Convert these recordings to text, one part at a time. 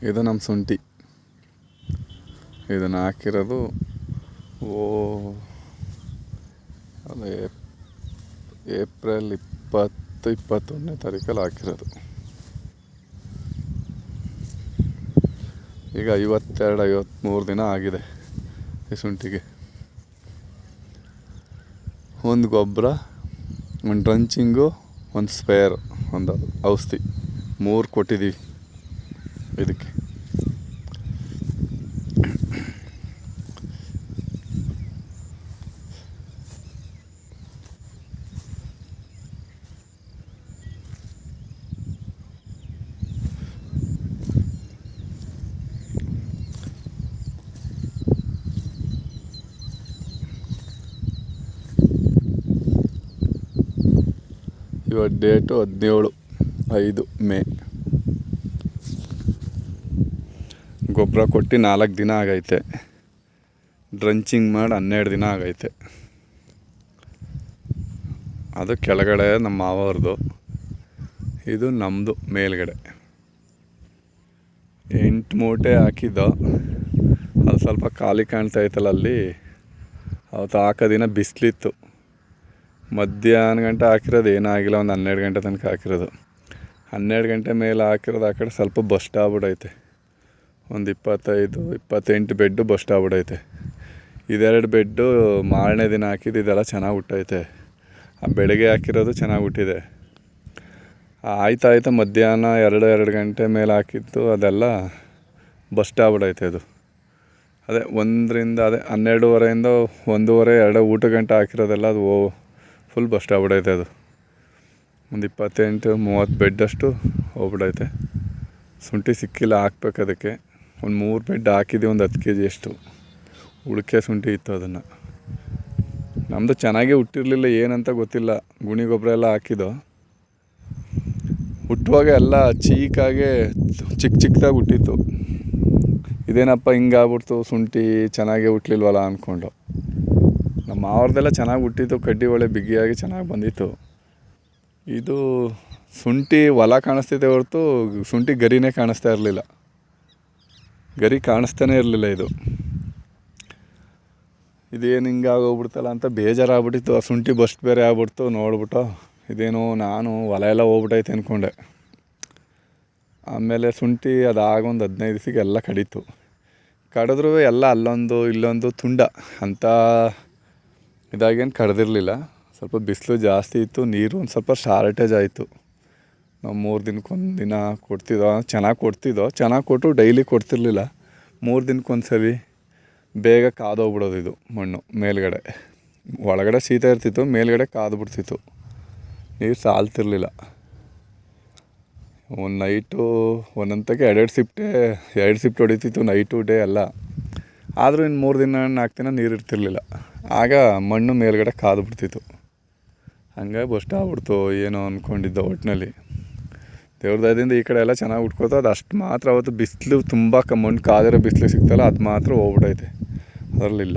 ಇದು ನಮ್ಮ ಶುಂಠಿ. ಇದನ್ನು ಹಾಕಿರೋದು ಅದು ಏಪ್ರಿಲ್ 21ನೇ ತಾರೀಕಲ್ಲಿ ಹಾಕಿರೋದು. ಈಗ 52-53 ದಿನ ಆಗಿದೆ ಈ ಶುಂಠಿಗೆ. ಒಂದು ಗೊಬ್ಬರ, ಒಂದು ಡ್ರಂಚಿಂಗು, ಒಂದು ಸ್ಪೇರ್, ಒಂದು ಔಷಧಿ 3 ಕೊಟ್ಟಿದ್ದೀವಿ ಇದಕ್ಕೆ. ಇವತ್ತು ಡೇಟು 17 ಮೇ. ಗೊಬ್ಬರ ಕೊಟ್ಟು 4 ದಿನ ಆಗೈತೆ. ಡ್ರಂಚಿಂಗ್ ಮಾಡಿ 12 ದಿನ ಆಗೈತೆ. ಅದು ಕೆಳಗಡೆ ನಮ್ಮ ಮಾವವ್ರದ್ದು, ಇದು ನಮ್ಮದು ಮೇಲ್ಗಡೆ. 8 ಮೂಟೆ ಹಾಕಿದ್ದೋ. ಅದು ಸ್ವಲ್ಪ ಖಾಲಿ ಕಾಣ್ತಾ ಇತ್ತಲ್ಲ ಅಲ್ಲಿ. ಅವತ್ತು ಹಾಕೋ ದಿನ ಬಿಸಿಲಿತ್ತು. ಮಧ್ಯಾಹ್ನ ಗಂಟೆ ಹಾಕಿರೋದು ಏನಾಗಿಲ್ಲ, ಒಂದು 12 ಗಂಟೆ ತನಕ ಹಾಕಿರೋದು. 12 ಗಂಟೆ ಮೇಲೆ ಹಾಕಿರೋದು ಆ ಕಡೆ ಸ್ವಲ್ಪ ಬಸ್ಟ್ ಆಗ್ಬಿಡೈತೆ. ಒಂದು 25-28 ಬೆಡ್ಡು ಬಸ್ಟ್ ಆಗ್ಬಿಡೈತೆ. ಇದೆರಡು ಬೆಡ್ಡು ಮಾರನೇ ದಿನ ಹಾಕಿದ್ದು. ಇದೆಲ್ಲ ಚೆನ್ನಾಗಿ ಹುಟ್ಟೈತೆ. ಆ ಬೆಳಗ್ಗೆ ಹಾಕಿರೋದು ಚೆನ್ನಾಗಿ ಹುಟ್ಟಿದೆ. ಆಯ್ತಾ ಮಧ್ಯಾಹ್ನ 2 ಗಂಟೆ ಮೇಲೆ ಹಾಕಿತ್ತು, ಅದೆಲ್ಲ ಬಸ್ಟ್ ಆಗ್ಬಿಡೈತೆ. ಅದು ಅದೇ 12:30 1:30-2 ಊಟ ಗಂಟೆ ಹಾಕಿರೋದೆಲ್ಲ ಅದು ಫುಲ್ ಬಸ್ಟ್ ಆಗ್ಬಿಡೈತೆ. ಅದು ಒಂದು 28-30 ಬೆಡ್ಡಷ್ಟು ಹೋಗ್ಬಿಡೈತೆ. ಶುಂಠಿ ಸಿಕ್ಕಿಲ್ಲ ಹಾಕ್ಬೇಕು. ಅದಕ್ಕೆ ಒಂದು 3 ಬೆಡ್ ಹಾಕಿದ್ದೀವಿ, ಒಂದು 10 kg ಅಷ್ಟು ಉಳಿಕೆ ಶುಂಠಿ ಇತ್ತು. ಅದನ್ನು ನಮ್ಮದು ಚೆನ್ನಾಗೇ ಹುಟ್ಟಿರಲಿಲ್ಲ, ಏನಂತ ಗೊತ್ತಿಲ್ಲ. ಗುಣಿ ಗೊಬ್ಬರ ಎಲ್ಲ ಹಾಕಿದ್ದು ಹುಟ್ಟುವಾಗ ಎಲ್ಲ ಚೀಕಾಗೆ ಚಿಕ್ಕದಾಗಿ ಹುಟ್ಟಿತ್ತು. ಇದೇನಪ್ಪ ಹಿಂಗಾಗ್ಬಿಡ್ತು ಶುಂಠಿ, ಚೆನ್ನಾಗೇ ಹುಟ್ಟಲಿಲ್ವಲ್ಲ ಅಂದ್ಕೊಂಡು. ನಮ್ಮ ಅವ್ರದ್ದೆಲ್ಲ ಚೆನ್ನಾಗಿ ಹುಟ್ಟಿತ್ತು, ಕಡ್ಡಿ ಒಳ್ಳೆ ಬಿಗಿಯಾಗಿ ಚೆನ್ನಾಗಿ ಬಂದಿತ್ತು. ಇದು ಶುಂಠಿ ಹೊಲ ಕಾಣಿಸ್ತಿದೆ ಹೊರತು ಶುಂಠಿ ಗರಿನೇ ಕಾಣಿಸ್ತಾ ಇರಲಿಲ್ಲ. ಗರಿ ಕಾಣಿಸ್ತಾನೆ ಇರಲಿಲ್ಲ. ಇದೇನು ಹಿಂಗಾಗೋಗ್ಬಿಡ್ತಲ್ಲ ಅಂತ ಬೇಜಾರಾಗ್ಬಿಟ್ಟಿತ್ತು. ಆ ಶುಂಠಿ ಬಸ್ಟ್ ಬೇರೆ ಆಗ್ಬಿಡ್ತು. ನೋಡ್ಬಿಟ್ಟು ಇದೇನು ನಾನು ಹೊಲ ಎಲ್ಲ ಹೋಗ್ಬಿಟ್ಟೈತೆ ಅಂದ್ಕೊಂಡೆ. ಆಮೇಲೆ ಶುಂಠಿ ಅದಾಗೊಂದು 15 ದಿವಸಕ್ಕೆ ಎಲ್ಲ ಕಡೀತು. ಕಡಿದ್ರೂ ಎಲ್ಲ ಅಲ್ಲೊಂದು ಇಲ್ಲೊಂದು ತುಂಡ ಅಂತ ಇದಾಗೇನು ಕಡ್ದಿರಲಿಲ್ಲ. ಸ್ವಲ್ಪ ಬಿಸಿಲು ಜಾಸ್ತಿ ಇತ್ತು, ನೀರು ಒಂದು ಸ್ವಲ್ಪ ಶಾರ್ಟೇಜ್ ಆಯಿತು. ನಾವು 3 ದಿನಕ್ಕೊಂದು ದಿನ ಕೊಡ್ತಿದ್ದೋ. ಚೆನ್ನಾಗಿ ಕೊಟ್ಟು ಡೈಲಿ ಕೊಡ್ತಿರ್ಲಿಲ್ಲ. 3 ದಿನಕ್ಕೊಂದು ಸರಿ ಬೇಗ ಕಾದೋಗ್ಬಿಡೋದು. ಇದು ಮಣ್ಣು ಮೇಲ್ಗಡೆ, ಒಳಗಡೆ ಶೀತ ಇರ್ತಿತ್ತು, ಮೇಲ್ಗಡೆ ಕಾದ್ಬಿಡ್ತಿತ್ತು. ನೀರು ಸಾಲ್ತಿರ್ಲಿಲ್ಲ. ಒಂದು ನೈಟು ಒಂದೊಂದಕ್ಕೆ 2 ಶಿಫ್ಟ್ ಹೊಡಿತಿತ್ತು, ನೈಟು ಡೇ ಎಲ್ಲ. ಆದರೂ ಇನ್ನು 3 ದಿನ 4 ದಿನ ನೀರು ಇರ್ತಿರ್ಲಿಲ್ಲ. ಆಗ ಮಣ್ಣು ಮೇಲ್ಗಡೆ ಕಾದ್ಬಿಡ್ತಿತ್ತು. ಹಂಗಾಗಿ ಬಸ್ಟ್ ಆಗ್ಬಿಡ್ತು ಏನೋ ಅಂದ್ಕೊಂಡಿದ್ದ. ಒಟ್ಟಿನಲ್ಲಿ ದೇವ್ರ ದಯದಿಂದ ಈ ಕಡೆ ಎಲ್ಲ ಚೆನ್ನಾಗಿ ಉಟ್ಕೋತು. ಅದು ಅಷ್ಟು ಮಾತ್ರ ಅವತ್ತು ಬಿಸಿಲು ತುಂಬ ಮಣ್ಣು ಕಾದಿರೋ ಬಿಸಿಲು ಸಿಗ್ತಲ್ಲ, ಅದು ಮಾತ್ರ ಹೋಗ್ಬಿಟ್ಟೈತೆ. ಅದರಲ್ಲಿಲ್ಲ.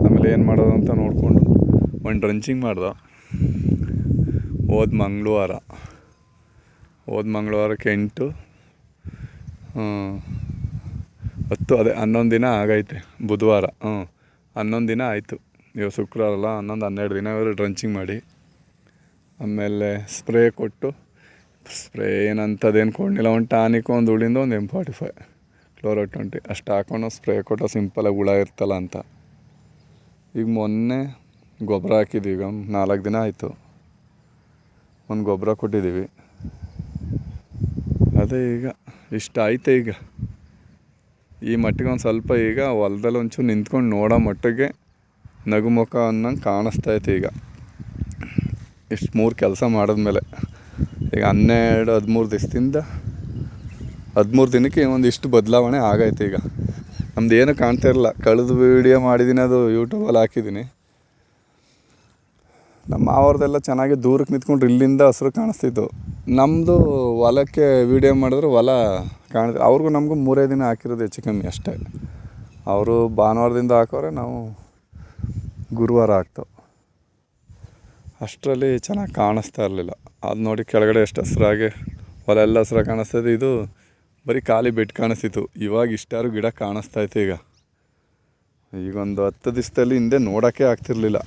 ಆಮೇಲೆ ಏನು ಮಾಡೋದು ಅಂತ ನೋಡಿಕೊಂಡು ಒಂದು ಡ್ರಂಚಿಂಗ್ ಮಾಡ್ದೆ. ಹೋದ ಮಂಗಳವಾರಕ್ಕೆ 8 10 ಅದೇ 11 ದಿನ ಆಗೈತೆ. ಬುಧವಾರ 11 ದಿನ ಆಯಿತು. ಇವಾಗ ಶುಕ್ರವಾರ ಅಲ್ಲ, 11-12 ದಿನ ಡ್ರಂಚಿಂಗ್ ಮಾಡಿ ಆಮೇಲೆ ಸ್ಪ್ರೇ ಕೊಟ್ಟು. ಸ್ಪ್ರೇ ಏನಂತದೇನು ಕೊಡಲಿಲ್ಲ. ಒಂದು ಟಾನಿಕ್, ಒಂದು ಉಳಿಂದ ಒಂದು M45 ಕ್ಲೋರೋ-20 ಅಷ್ಟು ಹಾಕೊಂಡು ಸ್ಪ್ರೇ ಕೊಟ್ಟು ಸಿಂಪಲಾಗಿ ಹುಳ ಇರ್ತಲ್ಲ ಅಂತ. ಈಗ ಮೊನ್ನೆ ಗೊಬ್ಬರ ಹಾಕಿದ್ದೀವಿ. ಈಗ 4 ದಿನ ಆಯಿತು. ಒಂದು ಗೊಬ್ಬರ ಕೊಟ್ಟಿದ್ದೀವಿ. ಅದೇ ಈಗ ಇಷ್ಟ ಐತೆ. ಈಗ ಈ ಮಟ್ಟಿಗೆ ಒಂದು ಸ್ವಲ್ಪ ಈಗ ಹೊಲದಲ್ಲಿ ಒಂಚೂರು ನಿಂತ್ಕೊಂಡು ನೋಡೋ ಮಟ್ಟಿಗೆ ನಗುಮುಖ ಅನ್ನಂಗೆ ಕಾಣಿಸ್ತೈತೆ. ಈಗ ಇಷ್ಟು 3 ಕೆಲಸ ಮಾಡಿದ್ಮೇಲೆ ಈಗ 12-13 ದಿವಸದಿಂದ 13 ದಿನಕ್ಕೆ ಒಂದಿಷ್ಟು ಬದಲಾವಣೆ ಆಗೈತೆ. ಈಗ ನಮ್ದು ಏನೂ ಕಾಣ್ತಾ ಇರಲ್ಲ. ಕಳೆದು ವೀಡಿಯೋ ಮಾಡಿದ್ದೀನಿ, ಅದು ಯೂಟ್ಯೂಬಲ್ಲಿ ಹಾಕಿದ್ದೀನಿ. ನಮ್ಮ ಅವ್ರದ್ದೆಲ್ಲ ಚೆನ್ನಾಗಿ ದೂರಕ್ಕೆ ನಿಂತ್ಕೊಂಡ್ರೆ ಇಲ್ಲಿಂದ ಹಸಿರು ಕಾಣಿಸ್ತಿತ್ತು. ನಮ್ಮದು ಹೊಲಕ್ಕೆ ವೀಡಿಯೋ ಮಾಡಿದ್ರೆ ಹೊಲ ಕಾಣಿದೆ. ಅವ್ರಿಗೂ ನಮಗೂ 3 ದಿನ ಹಾಕಿರೋದು ಹೆಚ್ಚು ಕಮ್ಮಿ ಅಷ್ಟೇ. ಅವರು ಭಾನುವಾರದಿಂದ ಹಾಕೋರೆ, ನಾವು ಗುರುವಾರ ಹಾಕ್ತೇವೆ. ಅಷ್ಟರಲ್ಲಿ ಚೆನ್ನಾಗಿ ಕಾಣಿಸ್ತಾ ಇರಲಿಲ್ಲ. ಅದು ನೋಡಿ ಕೆಳಗಡೆ ಎಷ್ಟು ಹಸ್ರಾಗಿ ಹೊಲ ಎಲ್ಲ ಹಸ್ರಾಗಿ ಕಾಣಿಸ್ತದೆ. ಇದು ಬರೀ ಖಾಲಿ ಬೆಡ್ ಕಾಣಿಸ್ತಿತ್ತು. ಇವಾಗ ಇಷ್ಟಾರು ಗಿಡ ಕಾಣಿಸ್ತೈತೆ. ಈಗ ಒಂದು 10 ದಿವಸದಲ್ಲಿ ಹಿಂದೆ ನೋಡೋಕ್ಕೆ ಆಗ್ತಿರ್ಲಿಲ್ಲ,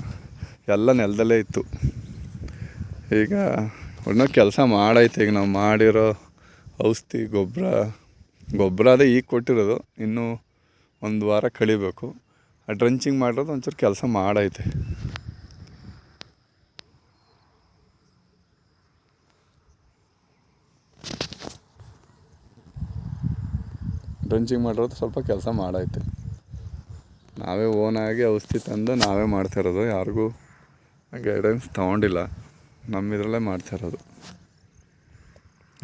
ಎಲ್ಲ ನೆಲದಲ್ಲೇ ಇತ್ತು. ಈಗ ಒಳ್ಳೆ ಕೆಲಸ ಮಾಡೈತೆ. ಈಗ ನಾವು ಮಾಡಿರೋ ಔಷಧಿ ಗೊಬ್ಬರ ಅದೇ ಈಗ ಕೊಟ್ಟಿರೋದು, ಇನ್ನೂ 1 ವಾರ ಕಳಿಬೇಕು. ಆ ಡ್ರಂಚಿಂಗ್ ಮಾಡಿರೋದು ಒಂಚೂರು ಕೆಲಸ ಮಾಡೈತೆ. ಡ್ರಂಚಿಂಗ್ ಮಾಡಿರೋದು ಸ್ವಲ್ಪ ಕೆಲಸ ಮಾಡೈತೆ. ನಾವೇ ಓನಾಗಿ ಔಷಧಿ ತಂದು ನಾವೇ ಮಾಡ್ತಾಯಿರೋದು, ಯಾರಿಗೂ ಗೈಡೆನ್ಸ್ ತೊಗೊಂಡಿಲ್ಲ, ನಮ್ಮಿದ್ರಲ್ಲೇ ಮಾಡ್ತಾಯಿರೋದು.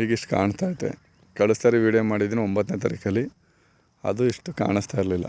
ಈಗ ಇಷ್ಟು ಕಾಣಿಸ್ತೈತೆ. ಕಳೆದ ಸಾರಿ ವೀಡಿಯೋ ಮಾಡಿದ್ದೀನಿ 9ನೇ ತಾರೀಕಲ್ಲಿ, ಅದು ಇಷ್ಟು ಕಾಣಿಸ್ತಾ ಇರಲಿಲ್ಲ.